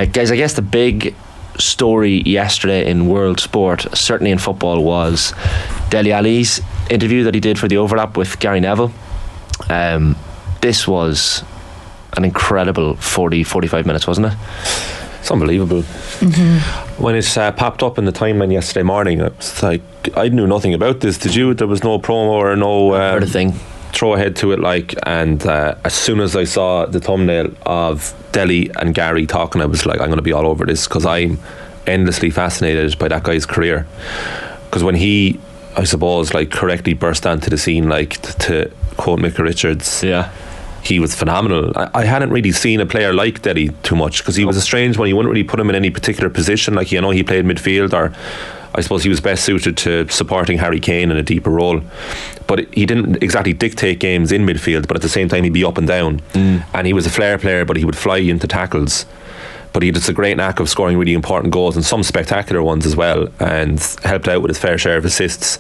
Guys, I guess the big story yesterday in world sport, certainly in football, was Dele Alli's interview that he did for the Overlap with Gary Neville. This was an incredible 45 minutes, wasn't it? It's unbelievable. When it popped up in the timeline yesterday morning, it was like, I knew nothing about this. Did you? There was no promo or no Heard a thing. throw ahead to it, like, and as soon as I saw the thumbnail of Dele and Gary talking, I was like, I'm going to be all over this, because I'm endlessly fascinated by that guy's career. Because when he, I suppose, like, correctly burst onto the scene, like, to quote Micah Richards, he was phenomenal. I hadn't really seen a player like Dele too much, because he was a strange one. You wouldn't really put him in any particular position. Like, you know, he played midfield, or I suppose he was best suited to supporting Harry Kane in a deeper role. But he didn't exactly dictate games in midfield, but at the same time he'd be up and down. And he was a flair player, but he would fly into tackles. But he had just a great knack of scoring really important goals, and some spectacular ones as well, and helped out with his fair share of assists.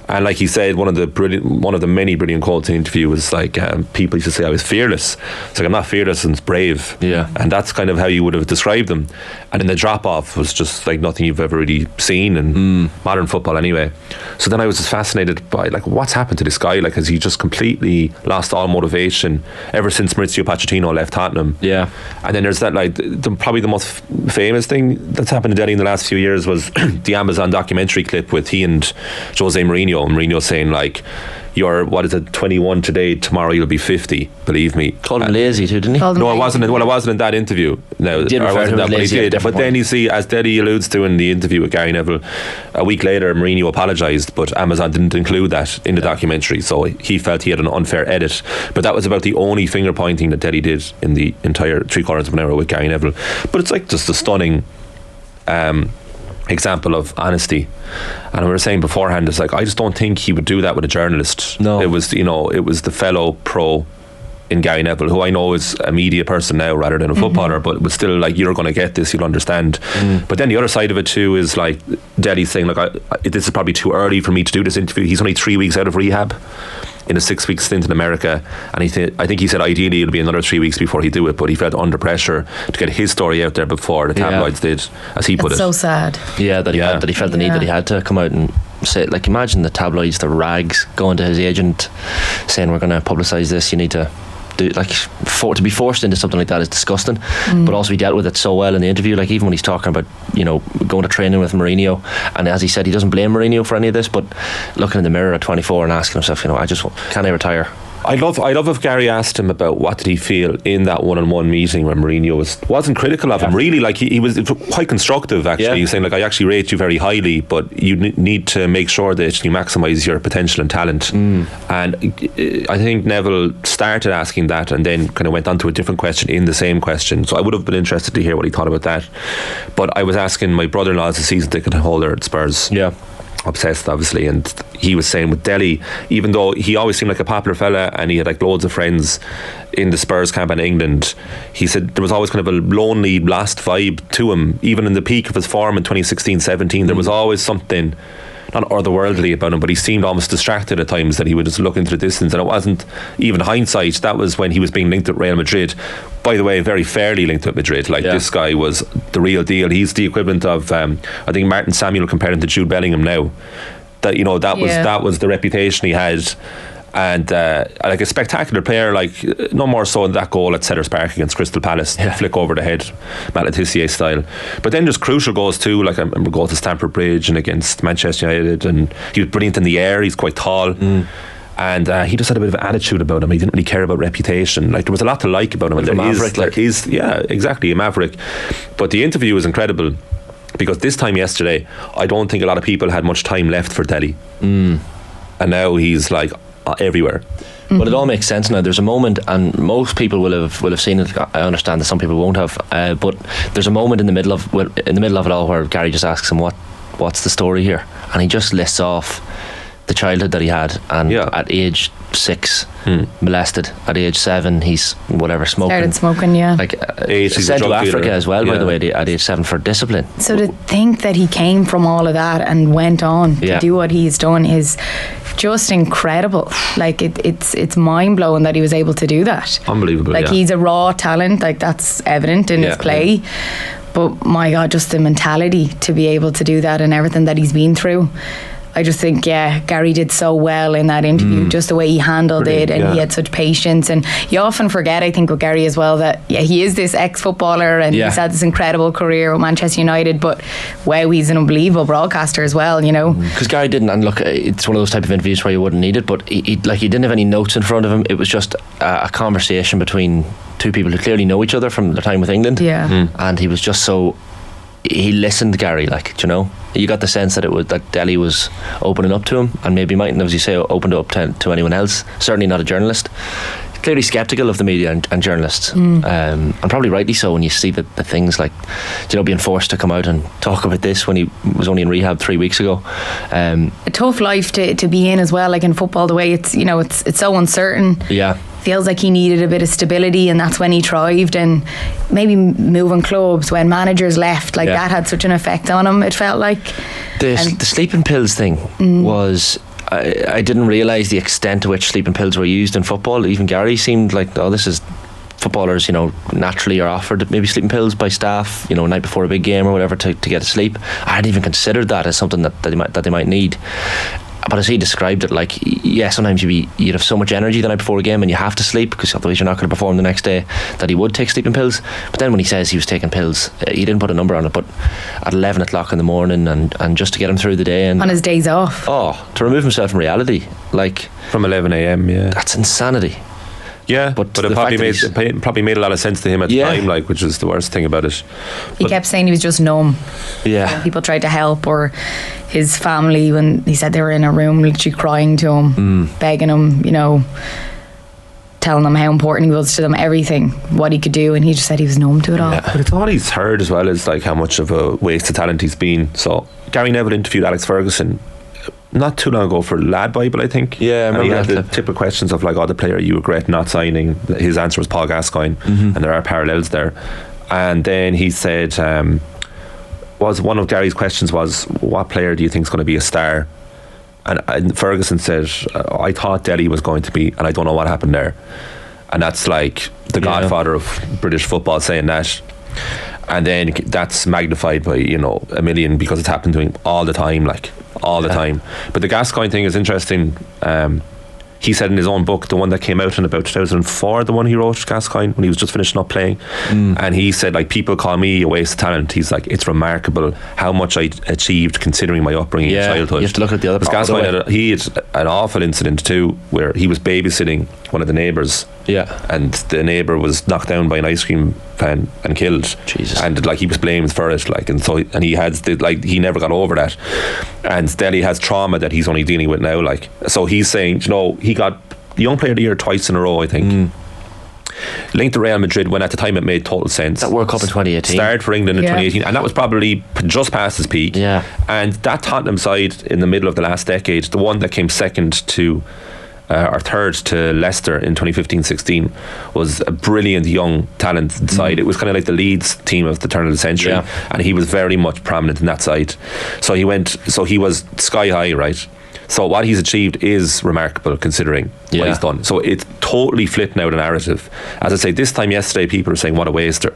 And like he said, one of the many brilliant quotes in the interview was like, people used to say I was fearless. It's like, I'm not fearless, and it's brave. Yeah. And that's kind of how you would have described him. And then the drop off was just like nothing you've ever really seen in modern football anyway. So then I was just fascinated by, like, what's happened to this guy? Like, has he just completely lost all motivation ever since Maurizio Pochettino left Tottenham? Yeah. And then there's that, like, probably the most famous thing that's happened to Dele in the last few years was the Amazon documentary clip with he and Jose Mourinho. Mourinho saying, like, you're, what is it, 21 today, tomorrow you'll be 50, believe me. Called him lazy too, didn't he? No, it wasn't in that interview. No, he did refer to him as lazy, but then you see, as Dele alludes to in the interview with Gary Neville, a week later Mourinho apologised, but Amazon didn't include that in the documentary, so he felt he had an unfair edit. But that was about the only finger pointing that Dele did in the entire 3/4 of an hour with Gary Neville. But it's like just a stunning example of honesty. And we were saying beforehand, it's like, I just don't think he would do that with a journalist. No. It was, you know, it was the fellow pro in Gary Neville, who I know is a media person now rather than a footballer, but was still like, you're going to get this, you'll understand. But then the other side of it too is like Dele saying, like, this is probably too early for me to do this interview. He's only 3 weeks out of rehab in a 6-week stint in America, and I think he said ideally it'll be another 3 weeks before he do it, but he felt under pressure to get his story out there before the tabloids did, as he put it. It's so sad. Yeah, that he felt the need that he had to come out and say, like, imagine the tabloids, the rags, going to his agent saying, we're going to publicise this, you need to do, like, to be forced into something like that is disgusting. But also he dealt with it so well in the interview, like, even when he's talking about, you know, going to training with Mourinho, and as he said, he doesn't blame Mourinho for any of this, but looking in the mirror at 24 and asking himself, you know, can I retire? I'd love if Gary asked him about what did he feel in that one-on-one meeting when Mourinho wasn't critical of him, really. Like, he was quite constructive, actually. He was saying, like, I actually rate you very highly, but you need to make sure that you maximise your potential and talent. And I think Neville started asking that and then kind of went on to a different question in the same question, so I would have been interested to hear what he thought about that. But I was asking my brother-in-law as a season ticket holder at Spurs, obsessed obviously, and he was saying with Dele, even though he always seemed like a popular fella and he had like loads of friends in the Spurs camp in England, he said there was always kind of a lonely, lost vibe to him. Even in the peak of his form in 2016-17, there was always something not otherworldly about him, but he seemed almost distracted at times, that he would just look into the distance, and it wasn't even hindsight. That was when he was being linked with Real Madrid, by the way, very fairly linked with Madrid. Like, this guy was the real deal. He's the equivalent of I think Martin Samuel compared him to Jude Bellingham now. That, you know, that was the reputation he had. And like a spectacular player, like no more so in that goal at Sellers Park against Crystal Palace, flick over the head, Matt Le Tissier style. But then just crucial goals too, like I remember goals to Stamford Bridge and against Manchester United, and he was brilliant in the air. He's quite tall, and he just had a bit of an attitude about him. He didn't really care about reputation. Like, there was a lot to like about him. Like a maverick, exactly, a maverick. But the interview was incredible, because this time yesterday, I don't think a lot of people had much time left for Dele, and now he's like everywhere. Well, it all makes sense now. There's a moment, and most people will have seen it. I understand that some people won't have, but there's a moment in the middle of it all where Gary just asks him what's the story here, and he just lists off the childhood that he had, and at age 6 molested, at age 7 he's smoking, started smoking, like sent to Africa as well, by the way, at age 7 for discipline. So to think that he came from all of that and went on to do what he's done is just incredible. Like, it's mind-blowing that he was able to do that. Unbelievable. Like, he's a raw talent, like, that's evident in his play. But my God, just the mentality to be able to do that and everything that he's been through. I just think, Gary did so well in that interview, just the way he handled it, and he had such patience. And you often forget, I think, with Gary as well, that he is this ex-footballer and he's had this incredible career with Manchester United, but wow, he's an unbelievable broadcaster as well, you know. Because Gary didn't, and look, it's one of those type of interviews where you wouldn't need it, but he didn't have any notes in front of him. It was just a conversation between two people who clearly know each other from their time with England. And he was just so... He listened, Gary, like, you know, you got the sense that Dele was opening up to him, and maybe mightn't, as you say, opened up to anyone else. Certainly not a journalist. Clearly sceptical of the media and journalists, and probably rightly so when you see the things like, you know, being forced to come out and talk about this when he was only in rehab 3 weeks ago. A tough life to be in as well, like in football, the way it's, you know, it's so uncertain. Feels like he needed a bit of stability, and that's when he thrived. And maybe moving clubs when managers left, like that had such an effect on him, it felt like. The sleeping pills thing was... I didn't realise the extent to which sleeping pills were used in football. Even Gary seemed like, oh, this is... Footballers, you know, naturally are offered maybe sleeping pills by staff, you know, night before a big game or whatever to get to sleep. I hadn't even considered that as something that they might need. But as he described it, like, sometimes you'd have so much energy the night before a game and you have to sleep because otherwise you're not going to perform the next day, that he would take sleeping pills. But then when he says he was taking pills, he didn't put a number on it, but at 11 o'clock in the morning and just to get him through the day. And on his days off. Oh, to remove himself from reality. Like, from 11 a.m, that's insanity. Yeah, but it probably made a lot of sense to him at the time, like, which is the worst thing about it. He kept saying he was just numb. When people tried to help, or his family, when he said they were in a room literally crying to him, begging him, you know, telling him how important he was to them, everything, what he could do, and he just said he was numb to it all. But it's all he's heard as well, is like how much of a waste of talent he's been. So Gary Neville interviewed Alex Ferguson not too long ago for Lad Bible, I think. I remember. And he had the typical questions of like, the player you regret not signing. His answer was Paul Gascoigne, and there are parallels there. And then he said, was one of Gary's questions was, what player do you think is going to be a star? And Ferguson said, I thought Dele was going to be, and I don't know what happened there. And that's like the godfather of British football saying that. And then that's magnified by, you know, a million, because it's happened to him all the time, like all the time. But the Gascoigne thing is interesting. He said in his own book, the one that came out in about 2004, the one he wrote, Gascoigne, when he was just finishing up playing, and he said, like, people call me a waste of talent. He's like, it's remarkable how much I achieved considering my upbringing in childhood. You have to look at the other part. Gascoigne he had an awful incident too, where he was babysitting one of the neighbours, and the neighbour was knocked down by an ice cream van and killed. Jesus. And like, he was blamed for it, like, and so, and he he never got over that. And Dele has trauma that he's only dealing with now, like, so he's saying, you know, he got Young Player of the Year twice in a row, I think. Linked to Real Madrid when at the time it made total sense. That World Cup in 2018. Started for England in 2018, and that was probably just past his peak. And that Tottenham side in the middle of the last decade, the one that came second to or third to Leicester in 2015-16, was a brilliant young talented side. It was kind of like the Leeds team of the turn of the century, and he was very much prominent in that side. So he was sky high, right? So what he's achieved is remarkable considering what he's done. So it's totally flipped now the narrative. As I say, this time yesterday people were saying what a waster.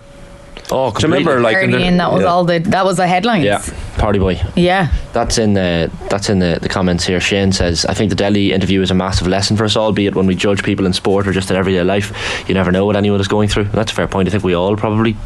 Oh, do you remember, like, that was the headlines. Party boy. That's in the comments here. Shane says, I think the Dele interview is a massive lesson for us all, be it when we judge people in sport or just in everyday life. You never know what anyone is going through. And that's a fair point. I think we all probably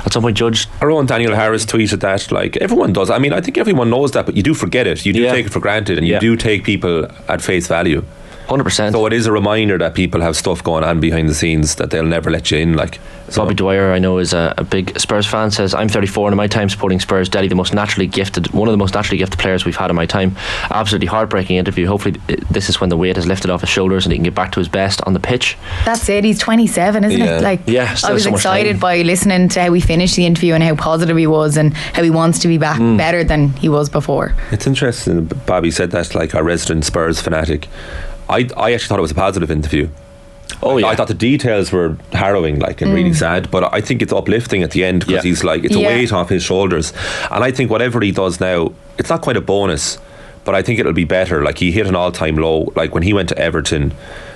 at some point judged. Our own Daniel Harris tweeted that, like, everyone does. I mean, I think everyone knows that, but you do forget it. You do take it for granted, and you do take people at face value. 100%. So it is a reminder that people have stuff going on behind the scenes that they'll never let you in, like. Bobby Dwyer, I know, is a big Spurs fan, says, I'm 34 and in my time supporting Spurs, Dele, one of the most naturally gifted players we've had in my time. Absolutely heartbreaking interview. Hopefully this is when the weight is lifted off his shoulders and he can get back to his best on the pitch. That's it. He's 27, isn't it? Like, I was excited by listening to how he finished the interview and how positive he was and how he wants to be back better than he was before. It's interesting Bobby said that, like, our resident Spurs fanatic. I actually thought it was a positive interview. I thought the details were harrowing, like, and really sad, but I think it's uplifting at the end, because he's like, it's a weight off his shoulders. And I think whatever he does now, it's not quite a bonus, but I think it'll be better. Like, he hit an all-time low. Like, when he went to Everton,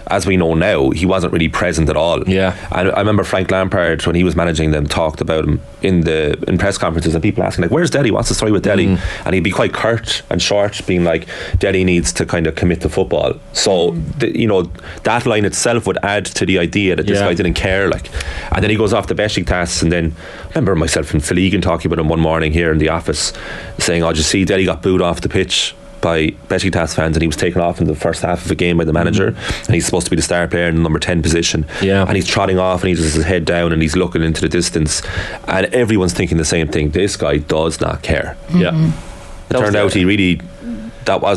as we know now, he wasn't really present at all. Yeah. And I remember Frank Lampard, when he was managing them, talked about him in press conferences, and people asking, like, where's Dele? What's the story with Dele? And he'd be quite curt and short, being like, Dele needs to kind of commit to football. So that line itself would add to the idea that this guy didn't care. Like, and then he goes off to Besiktas, and then I remember myself and Philigan talking about him one morning here in the office, saying, "Oh, did you see Dele got booed off the pitch by Besiktas fans, and he was taken off in the first half of a game by the manager, and he's supposed to be the star player in the number 10 position, and he's trotting off, and he's just his head down, and he's looking into the distance, and everyone's thinking the same thing. This guy does not care." It turned out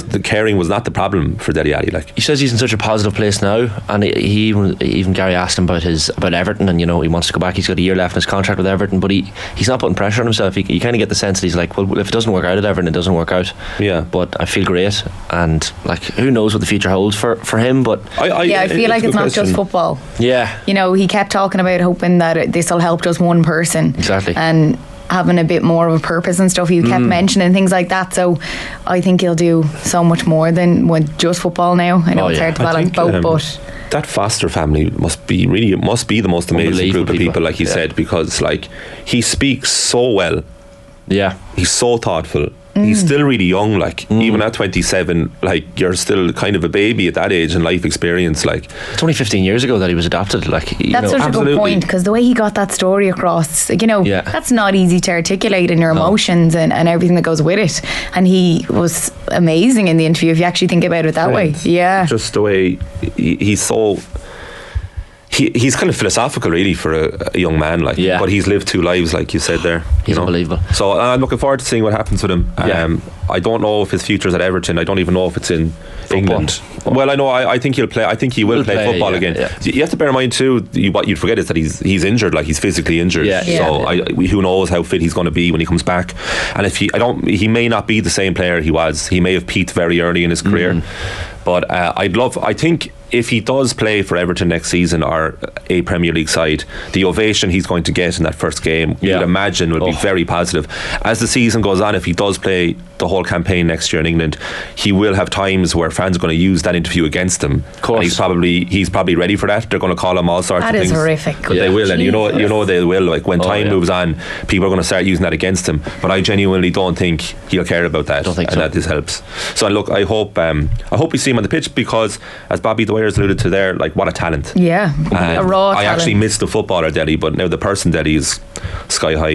the caring was not the problem for Dele Alli. Like, he says he's in such a positive place now, and even Gary asked him about Everton, and he wants to go back. He's got a year left in his contract with Everton, but he's not putting pressure on himself. You kind of get the sense that he's like, well, if it doesn't work out at Everton, it doesn't work out. But I feel great, and like, who knows what the future holds for him. But I feel like it's not just football. He kept talking about hoping that this will help just one person. Exactly. And having a bit more of a purpose and stuff. He kept mentioning things like that, so I think he'll do so much more than with just football now. I know it's hard to balance both, but that Foster family must be the most amazing group of people, like he said, because like, he speaks so well. He's so thoughtful. He's still really young, like, even at 27, like, you're still kind of a baby at that age and life experience. Like, it's only 15 years ago that he was adopted. Like, that's such a good point, because the way he got that story across, that's not easy to articulate in your emotions and everything that goes with it. And he was amazing in the interview, if you actually think about it that way. Just the way he's so... He's kind of philosophical, really, for a young man, like. But he's lived two lives, like you said there. He's unbelievable. So I'm looking forward to seeing what happens with him. I don't know if his future's at Everton. I don't even know if it's in England. Well, I know. I think he'll play. I think he will play football again. You have to bear in mind too. What you'd forget is that he's injured. Like, he's physically injured. So who knows how fit he's going to be when he comes back? And if he may not be the same player he was. He may have peaked very early in his career. But I think if he does play for Everton next season, or a Premier League side, the ovation he's going to get in that first game, you'd imagine, will be very positive. As the season goes on, if he does play the whole campaign next year in England, he will have times where fans are going to use that interview against him. Of course. And he's probably ready for that. They're going to call him all sorts of things. That is horrific. But they will, and you know they will. Like, when time moves on, people are going to start using that against him. But I genuinely don't think he'll care about that. That this helps. So look, I hope we see him on the pitch, because as Bobby Dwyer's alluded to there, like, what a talent. A raw talent. I actually miss the footballer Dele, but now the person Dele is sky high.